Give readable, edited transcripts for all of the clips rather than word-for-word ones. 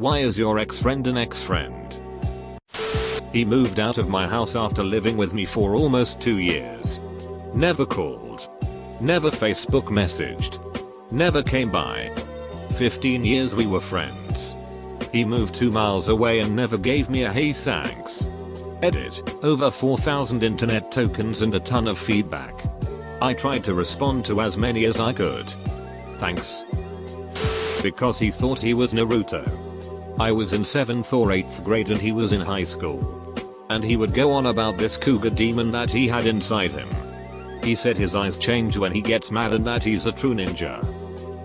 Why is your ex-friend an ex-friend? He moved out of my house after living with me for almost 2 years. Never called. Never Facebook messaged. Never came by. 15 years we were friends. He moved 2 miles away and never gave me a hey thanks. Edit, over 4,000 internet tokens and a ton of feedback. I tried to respond to as many as I could. Thanks. Because he thought he was Naruto. I was in 7th or 8th grade and he was in high school. And he would go on about this cougar demon that he had inside him. He said his eyes change when he gets mad and that he's a true ninja.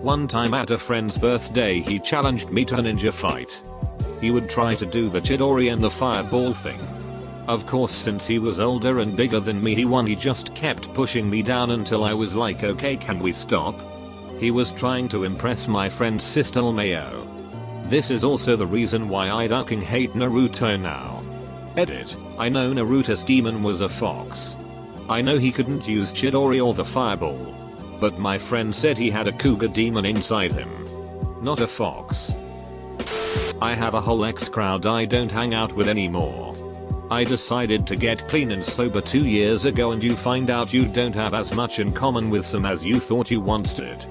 One time at a friend's birthday he challenged me to a ninja fight. He would try to do the Chidori and the fireball thing. Of course, since he was older and bigger than me, he won. He just kept pushing me down until I was like, okay, can we stop? He was trying to impress my friend sister Mayo. This is also the reason why I fucking hate Naruto now. Edit, I know Naruto's demon was a fox. I know he couldn't use Chidori or the fireball. But my friend said he had a cougar demon inside him. Not a fox. I have a whole ex crowd I don't hang out with anymore. I decided to get clean and sober 2 years ago, and you find out you don't have as much in common with some as you thought you once did.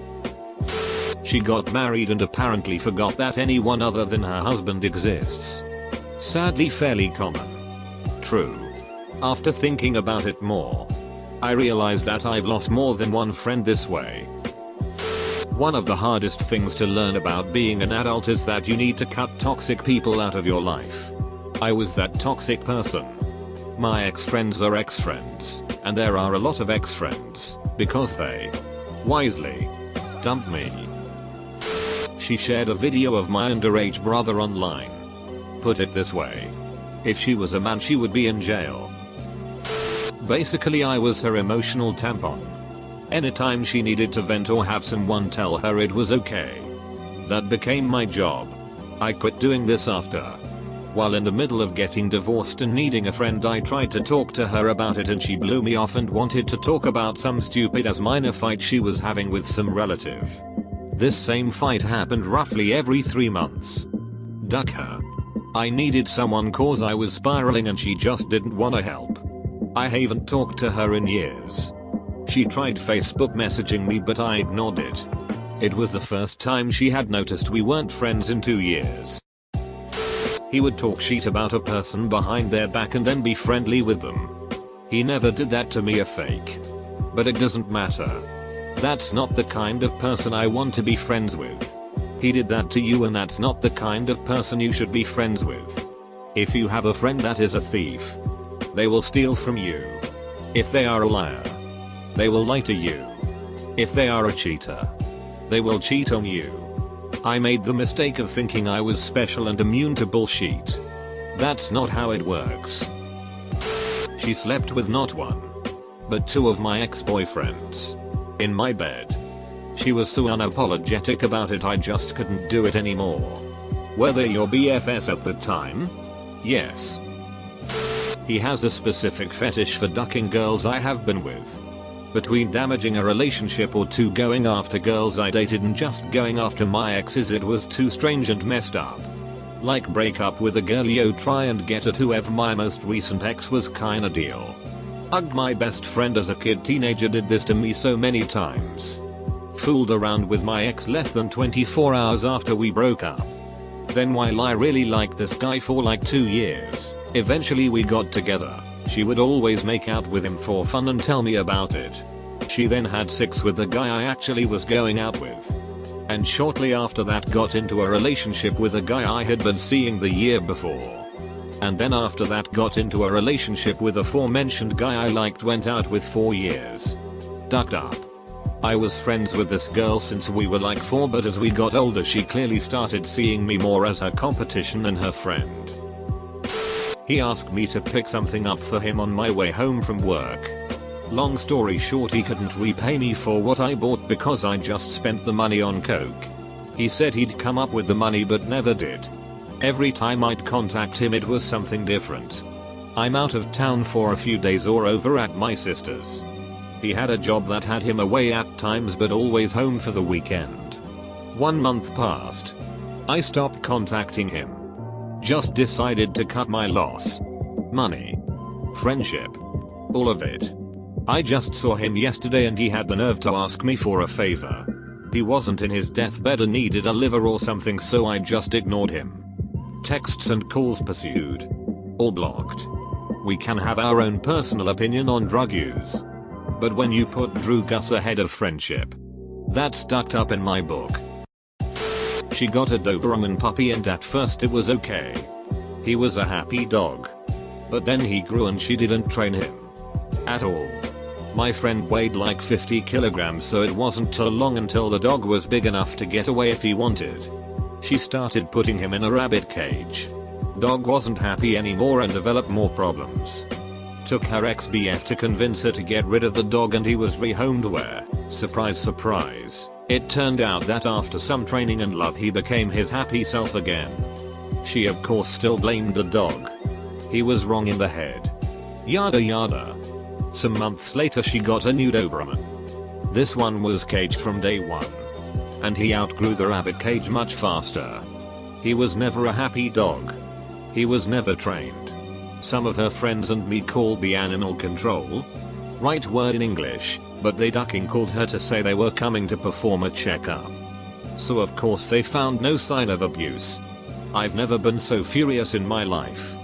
She got married and apparently forgot that anyone other than her husband exists. Sadly fairly common. True. After thinking about it more, I realize that I've lost more than one friend this way. One of the hardest things to learn about being an adult is that you need to cut toxic people out of your life. I was that toxic person. My ex-friends are ex-friends, and there are a lot of ex-friends, because they wisely dumped me. She shared a video of my underage brother online. Put it this way. If she was a man, she would be in jail. Basically, I was her emotional tampon. Anytime she needed to vent or have someone tell her it was okay. That became my job. I quit doing this after. While in the middle of getting divorced and needing a friend, I tried to talk to her about it and she blew me off and wanted to talk about some stupid as minor fight she was having with some relative. This same fight happened roughly every 3 months. Duck her. I needed someone cause I was spiraling and she just didn't wanna help. I haven't talked to her in years. She tried Facebook messaging me but I ignored it. It was the first time she had noticed we weren't friends in 2 years. He would talk shit about a person behind their back and then be friendly with them. He never did that to me, a fake. But it doesn't matter. That's not the kind of person I want to be friends with. He did that to you and that's not the kind of person you should be friends with. If you have a friend that is a thief, they will steal from you. If they are a liar, they will lie to you. If they are a cheater, they will cheat on you. I made the mistake of thinking I was special and immune to bullshit. That's not how it works. She slept with not one, but 2 of my ex-boyfriends. In my bed. She was so unapologetic about it I just couldn't do it anymore. Were they your BFS at the time? Yes. He has a specific fetish for ducking girls I have been with. Between damaging a relationship or 2 going after girls I dated and just going after my exes, it was too strange and messed up. Like break up with a girl, yo, try and get at whoever my most recent ex was kinda deal. Ugh, my best friend as a kid teenager did this to me so many times. Fooled around with my ex less than 24 hours after we broke up. Then while I really liked this guy for like 2 years, eventually we got together. She would always make out with him for fun and tell me about it. She then had sex with the guy I actually was going out with. And shortly after that got into a relationship with a guy I had been seeing the year before. And then after that got into a relationship with aforementioned guy I liked, went out with 4 years. Ducked up. I was friends with this girl since we were like 4, but as we got older she clearly started seeing me more as her competition than her friend. He asked me to pick something up for him on my way home from work. Long story short, he couldn't repay me for what I bought because I just spent the money on coke. He said he'd come up with the money but never did. Every time I'd contact him it was something different. I'm out of town for a few days or over at my sister's. He had a job that had him away at times but always home for the weekend. 1 month passed. I stopped contacting him. Just decided to cut my loss. Money. Friendship. All of it. I just saw him yesterday and he had the nerve to ask me for a favor. He wasn't in his deathbed and needed a liver or something, so I just ignored him. Texts and calls pursued. All blocked. We can have our own personal opinion on drug use. But when you put Drew Gus ahead of friendship, that's stuck up in my book. She got a Doberman puppy and at first it was okay. He was a happy dog. But then he grew and she didn't train him. At all. My friend weighed like 50 kilograms, so it wasn't too long until the dog was big enough to get away if he wanted. She started putting him in a rabbit cage. Dog wasn't happy anymore and developed more problems. Took her ex-BF to convince her to get rid of the dog and he was rehomed where, surprise surprise, it turned out that after some training and love he became his happy self again. She of course still blamed the dog. He was wrong in the head. Yada yada. Some months later she got a new Doberman. This one was caged from day one. And he outgrew the rabbit cage much faster. He was never a happy dog. He was never trained. Some of her friends and me called the animal control. Right word in English, but they ducking called her to say they were coming to perform a checkup. So of course they found no sign of abuse. I've never been so furious in my life.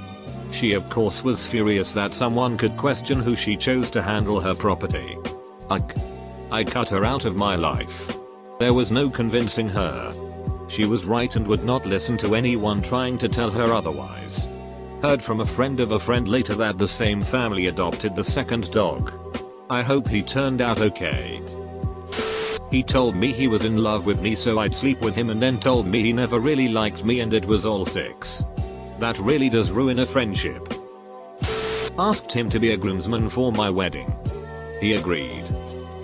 She of course was furious that someone could question who she chose to handle her property. I cut her out of my life. There was no convincing her. She was right and would not listen to anyone trying to tell her otherwise. Heard from a friend of a friend later that the same family adopted the second dog. I hope he turned out okay. He told me he was in love with me so I'd sleep with him and then told me he never really liked me and it was all sex. That really does ruin a friendship. Asked him to be a groomsman for my wedding. He agreed.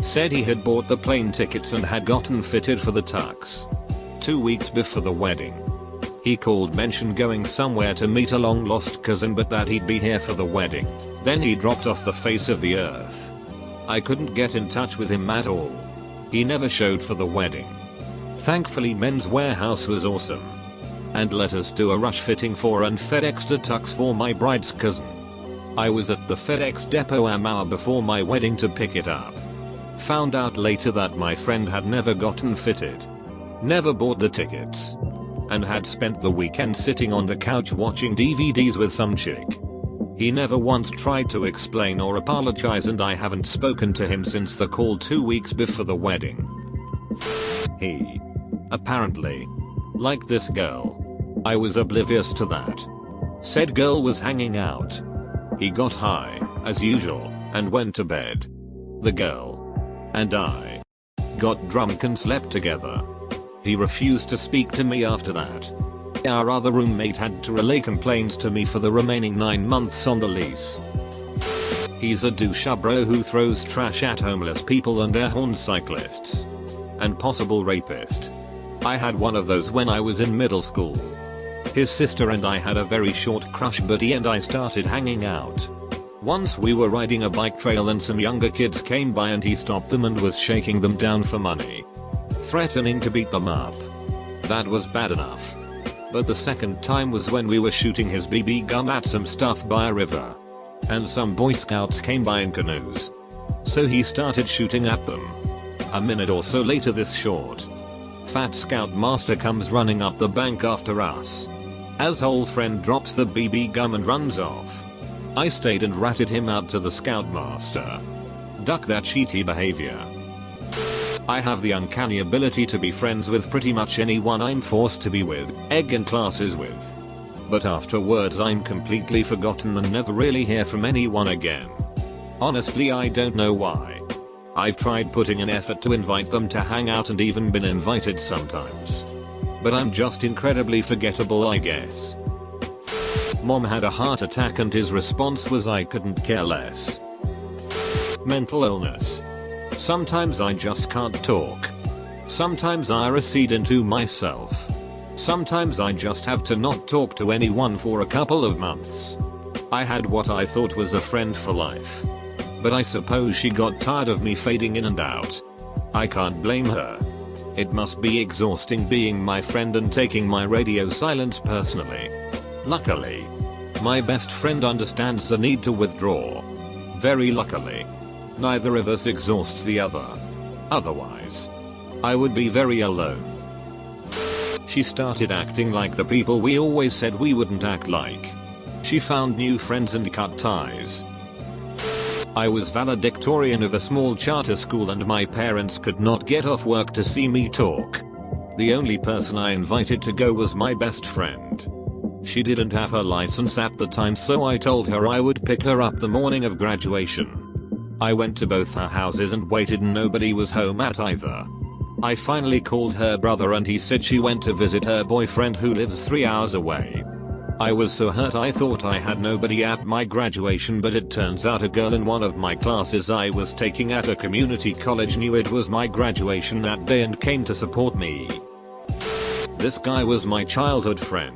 Said he had bought the plane tickets and had gotten fitted for the tux. 2 weeks before the wedding. He called, mentioned going somewhere to meet a long lost cousin but that he'd be here for the wedding. Then he dropped off the face of the earth. I couldn't get in touch with him at all. He never showed for the wedding. Thankfully Men's Warehouse was awesome. And let us do a rush fitting for and FedEx to tux for my bride's cousin. I was at the FedEx depot an hour before my wedding to pick it up. Found out later that my friend had never gotten fitted. Never bought the tickets. And had spent the weekend sitting on the couch watching DVDs with some chick. He never once tried to explain or apologize and I haven't spoken to him since the call 2 weeks before the wedding. He apparently liked this girl. I was oblivious to that. Said girl was hanging out. He got high, as usual, and went to bed. The girl and I got drunk and slept together. He refused to speak to me after that. Our other roommate had to relay complaints to me for the remaining 9 months on the lease. He's a douche bro who throws trash at homeless people and air horn cyclists. And possible rapist. I had one of those when I was in middle school. His sister and I had a very short crush but he and I started hanging out. Once we were riding a bike trail and some younger kids came by and he stopped them and was shaking them down for money. Threatening to beat them up. That was bad enough. But the second time was when we were shooting his BB gun at some stuff by a river. And some Boy Scouts came by in canoes. So he started shooting at them. A minute or so later this short, fat Scout Master comes running up the bank after us. Asshole friend drops the BB gun and runs off. I stayed and ratted him out to the Scout Master. Duck that cheaty behavior. I have the uncanny ability to be friends with pretty much anyone I'm forced to be with, egg in classes with. But afterwards I'm completely forgotten and never really hear from anyone again. Honestly I don't know why. I've tried putting an effort to invite them to hang out and even been invited sometimes. But I'm just incredibly forgettable I guess. Mom had a heart attack and his response was I couldn't care less. Mental illness. Sometimes I just can't talk. Sometimes I recede into myself. Sometimes I just have to not talk to anyone for a couple of months. I had what I thought was a friend for life. But I suppose she got tired of me fading in and out. I can't blame her. It must be exhausting being my friend and taking my radio silence personally. Luckily, my best friend understands the need to withdraw. Very luckily, neither of us exhausts the other. Otherwise, I would be very alone. She started acting like the people we always said we wouldn't act like. She found new friends and cut ties. I was valedictorian of a small charter school and my parents could not get off work to see me talk. The only person I invited to go was my best friend. She didn't have her license at the time, so I told her I would pick her up the morning of graduation. I went to both her houses and waited and nobody was home at either. I finally called her brother and he said she went to visit her boyfriend who lives 3 hours away. I was so hurt I thought I had nobody at my graduation, but it turns out a girl in one of my classes I was taking at a community college knew it was my graduation that day and came to support me. This guy was my childhood friend.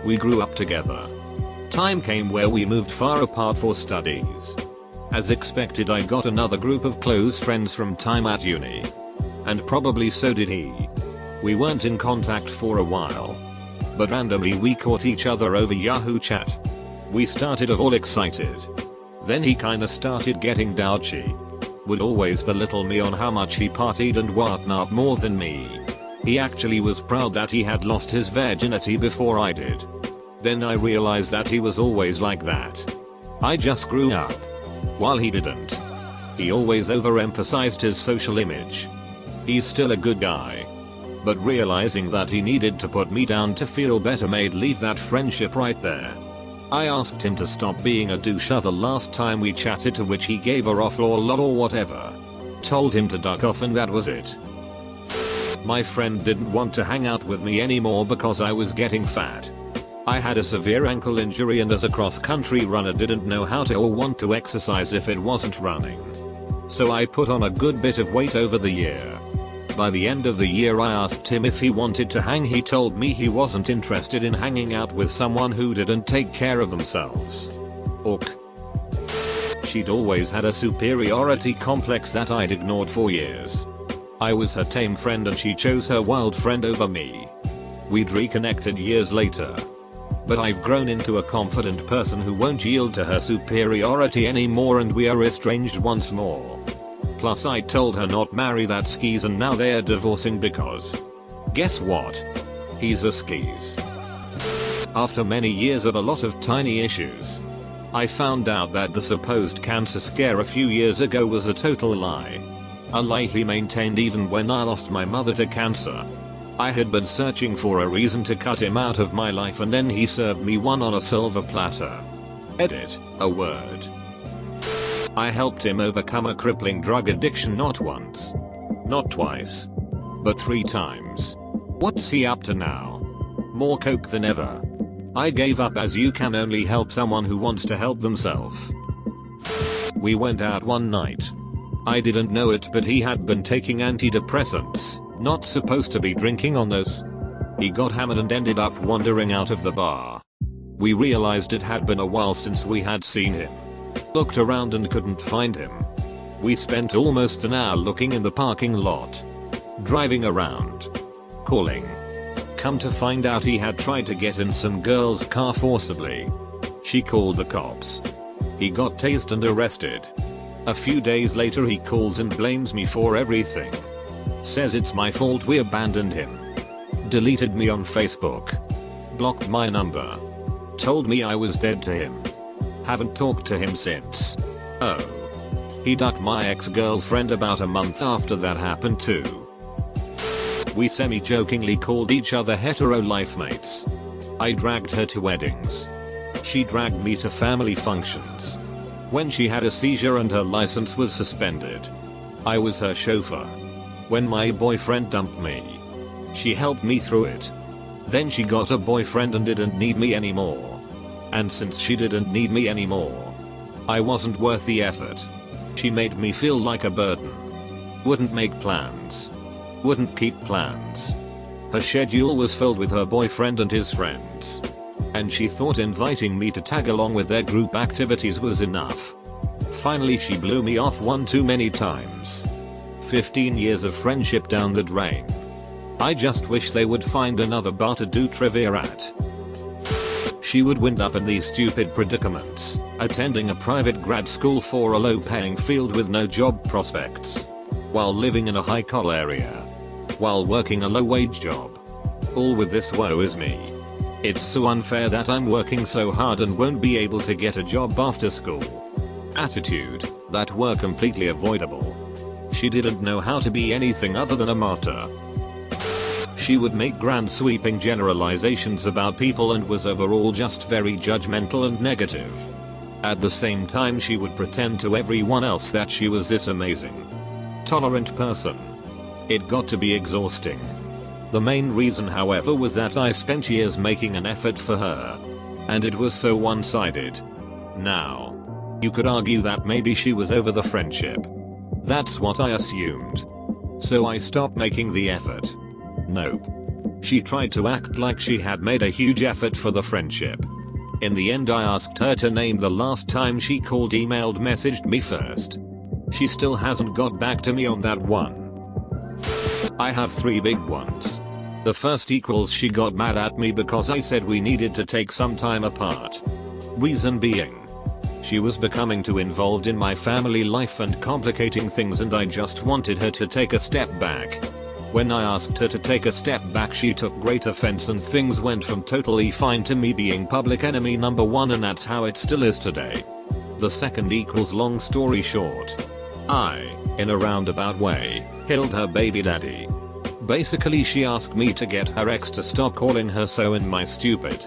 We grew up together. Time came where we moved far apart for studies. As expected, I got another group of close friends from time at uni. And probably so did he. We weren't in contact for a while. But randomly we caught each other over Yahoo chat. We started all excited. Then he kinda started getting douchy. Would always belittle me on how much he partied and whatnot more than me. He actually was proud that he had lost his virginity before I did. Then I realized that he was always like that. I just grew up. While he didn't. He always overemphasized his social image. He's still a good guy. But realizing that he needed to put me down to feel better made leave that friendship right there. I asked him to stop being a douche the last time we chatted, to which he gave a off or lol or whatever. Told him to duck off and that was it. My friend didn't want to hang out with me anymore because I was getting fat. I had a severe ankle injury and as a cross-country runner didn't know how to or want to exercise if it wasn't running. So I put on a good bit of weight over the year. By the end of the year I asked him if he wanted to hang. He told me he wasn't interested in hanging out with someone who didn't take care of themselves. Ook. She'd always had a superiority complex that I'd ignored for years. I was her tame friend and she chose her wild friend over me. We'd reconnected years later. But I've grown into a confident person who won't yield to her superiority anymore and we are estranged once more. Plus I told her not marry that skis and now they're divorcing because guess what? He's a skis. After many years of a lot of tiny issues, I found out that the supposed cancer scare a few years ago was a total lie. A lie he maintained even when I lost my mother to cancer. I had been searching for a reason to cut him out of my life and then he served me one on a silver platter. Edit, a word. I helped him overcome a crippling drug addiction not once, not twice, but 3 times. What's he up to now? More coke than ever. I gave up, as you can only help someone who wants to help themselves. We went out one night. I didn't know it, but he had been taking antidepressants, not supposed to be drinking on those. He got hammered and ended up wandering out of the bar. We realized it had been a while since we had seen him. Looked around and couldn't find him. We spent almost an hour looking in the parking lot. Driving around. Calling. Come to find out he had tried to get in some girl's car forcibly. She called the cops. He got tased and arrested. A few days later he calls and blames me for everything. Says it's my fault we abandoned him. Deleted me on Facebook. Blocked my number. Told me I was dead to him. Haven't talked to him since. Oh. He ducked my ex-girlfriend about a month after that happened too. We semi-jokingly called each other hetero life mates. I dragged her to weddings. She dragged me to family functions. When she had a seizure and her license was suspended, I was her chauffeur. When my boyfriend dumped me, she helped me through it. Then she got a boyfriend and didn't need me anymore. And since she didn't need me anymore, I wasn't worth the effort. She made me feel like a burden. Wouldn't make plans. Wouldn't keep plans. Her schedule was filled with her boyfriend and his friends. And she thought inviting me to tag along with their group activities was enough. Finally she blew me off one too many times. 15 years of friendship down the drain. I just wish they would find another bar to do trivia at. She would wind up in these stupid predicaments, attending a private grad school for a low-paying field with no job prospects, while living in a high-collar area, while working a low-wage job. All with this woe is me. It's so unfair that I'm working so hard and won't be able to get a job after school. Attitude that were completely avoidable. She didn't know how to be anything other than a martyr. She would make grand sweeping generalizations about people and was overall just very judgmental and negative. At the same time, she would pretend to everyone else that she was this amazing, tolerant person. It got to be exhausting. The main reason, however, was that I spent years making an effort for her, and it was so one-sided. Now, you could argue that maybe she was over the friendship. That's what I assumed. So I stopped making the effort. Nope. She tried to act like she had made a huge effort for the friendship. In the end, I asked her to name the last time she called, emailed, messaged me first. She still hasn't got back to me on that one. I have 3 big ones. The first equals she got mad at me because I said we needed to take some time apart. Reason being, she was becoming too involved in my family life and complicating things, and I just wanted her to take a step back. When I asked her to take a step back, she took great offense and things went from totally fine to me being public enemy number 1, and that's how it still is today. The second equals, long story short, I, in a roundabout way, killed her baby daddy. Basically, she asked me to get her ex to stop calling her so. In my stupid,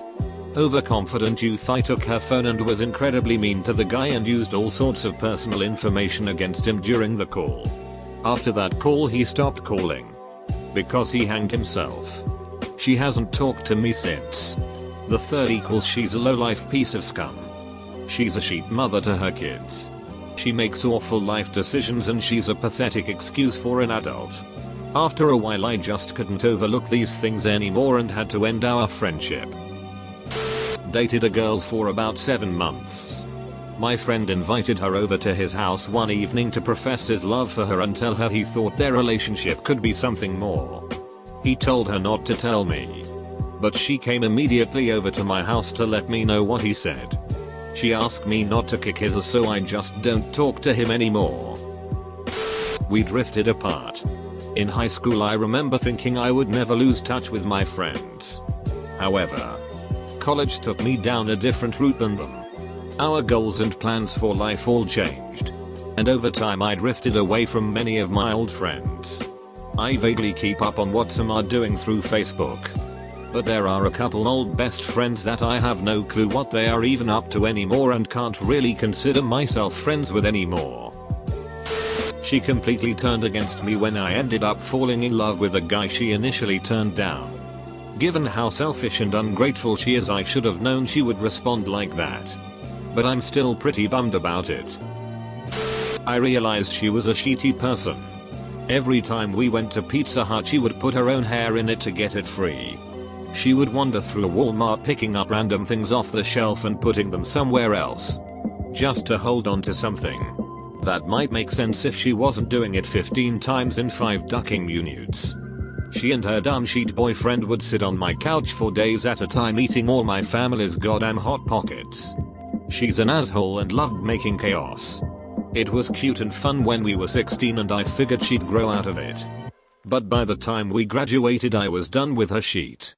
overconfident youth, I took her phone and was incredibly mean to the guy and used all sorts of personal information against him during the call. After that call, he stopped calling because he hanged himself. She hasn't talked to me since. The third equals, she's a low-life piece of scum. She's a sheep mother to her kids. She makes awful life decisions and she's a pathetic excuse for an adult. After a while, I just couldn't overlook these things anymore and had to end our friendship. Dated a girl for about 7 months. My friend invited her over to his house one evening to profess his love for her and tell her he thought their relationship could be something more. He told her not to tell me, but she came immediately over to my house to let me know what he said. She asked me not to kick his ass, so I just don't talk to him anymore. We drifted apart. In high school, I remember thinking I would never lose touch with my friends. However, college took me down a different route than them. Our goals and plans for life all changed, and over time I drifted away from many of my old friends. I vaguely keep up on what some are doing through Facebook, but there are a couple old best friends that I have no clue what they are even up to anymore and can't really consider myself friends with anymore. She completely turned against me when I ended up falling in love with a guy she initially turned down. Given how selfish and ungrateful she is, I should have known she would respond like that. But I'm still pretty bummed about it. I realized she was a shitty person. Every time we went to Pizza Hut, she would put her own hair in it to get it free. She would wander through Walmart picking up random things off the shelf and putting them somewhere else, just to hold on to something. That might make sense if she wasn't doing it 15 times in 5 ducking minutes. She and her dumb sheet boyfriend would sit on my couch for days at a time eating all my family's goddamn Hot Pockets. She's an asshole and loved making chaos. It was cute and fun when we were 16 and I figured she'd grow out of it. But by the time we graduated, I was done with her shit.